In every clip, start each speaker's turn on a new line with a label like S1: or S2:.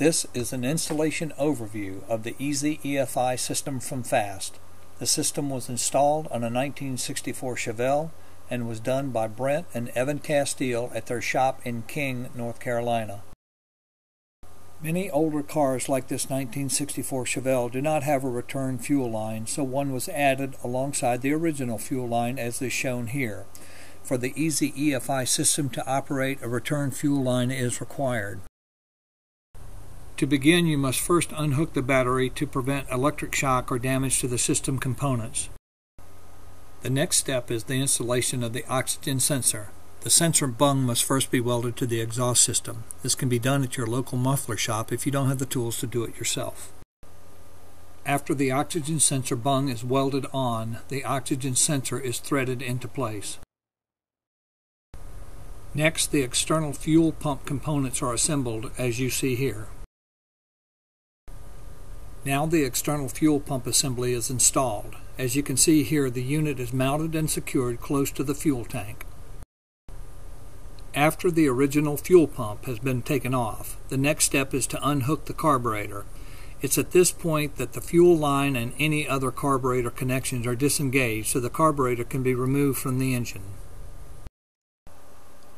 S1: This is an installation overview of the EZ EFI system from FAST. The system was installed on a 1964 Chevelle and was done by Brent and Evan Castile at their shop in King, North Carolina. Many older cars like this 1964 Chevelle do not have a return fuel line, so one was added alongside the original fuel line as is shown here. For the EZ EFI system to operate, a return fuel line is required. To begin, you must first unhook the battery to prevent electric shock or damage to the system components. The next step is the installation of the oxygen sensor. The sensor bung must first be welded to the exhaust system. This can be done at your local muffler shop if you don't have the tools to do it yourself. After the oxygen sensor bung is welded on, the oxygen sensor is threaded into place. Next, the external fuel pump components are assembled as you see here. Now the external fuel pump assembly is installed. As you can see here, the unit is mounted and secured close to the fuel tank. After the original fuel pump has been taken off, the next step is to unhook the carburetor. It's at this point that the fuel line and any other carburetor connections are disengaged so the carburetor can be removed from the engine.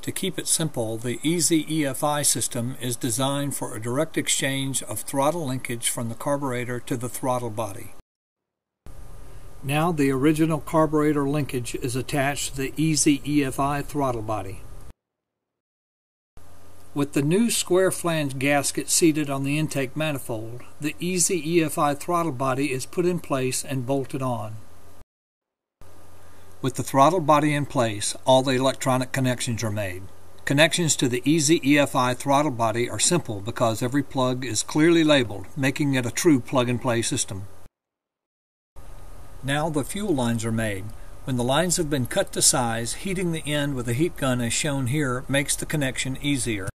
S1: To keep it simple, the EZ EFI system is designed for a direct exchange of throttle linkage from the carburetor to the throttle body. Now the original carburetor linkage is attached to the EZ EFI throttle body. With the new square flange gasket seated on the intake manifold, the EZ EFI throttle body is put in place and bolted on. With the throttle body in place, all the electronic connections are made. Connections to the EZ EFI throttle body are simple because every plug is clearly labeled, making it a true plug-and-play system. Now the fuel lines are made. When the lines have been cut to size, heating the end with a heat gun as shown here makes the connection easier.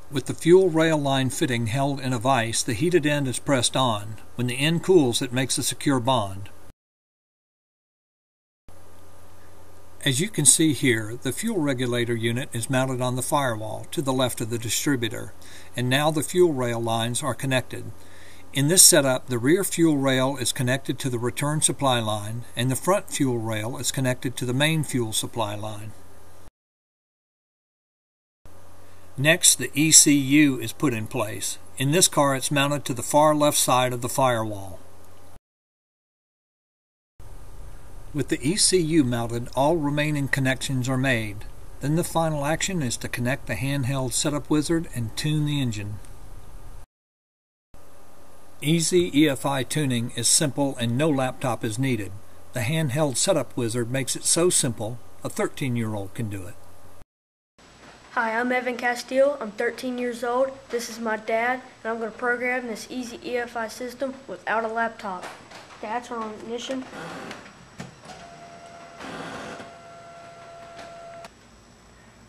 S1: With the fuel rail line fitting held in a vise, the heated end is pressed on. When the end cools, it makes a secure bond. As you can see here, the fuel regulator unit is mounted on the firewall to the left of the distributor, and now the fuel rail lines are connected. In this setup, the rear fuel rail is connected to the return supply line, and the front fuel rail is connected to the main fuel supply line. Next, the ECU is put in place. In this car, it's mounted to the far left side of the firewall. With the ECU mounted, all remaining connections are made. Then the final action is to connect the handheld setup wizard and tune the engine. EZ EFI tuning is simple and no laptop is needed. The handheld setup wizard makes it so simple, a 13-year-old can do it.
S2: Hi, I'm Evan Castile. I'm 13 years old. This is my dad, and I'm going to program this EZ EFI system without a laptop. Dad, turn on ignition.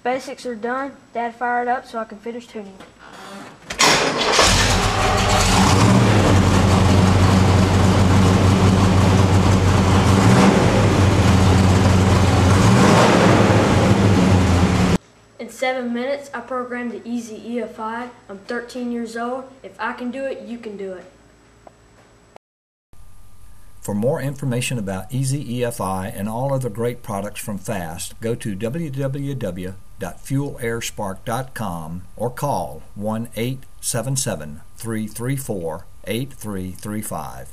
S2: Basics are done. Dad, fire it up so I can finish tuning it. In 7 minutes, I programmed the EZ EFI. I'm 13 years old. If I can do it, you can do it.
S1: For more information about EZ EFI and all other great products from FAST, go to www.fuelairspark.com or call 1-877-334-8335.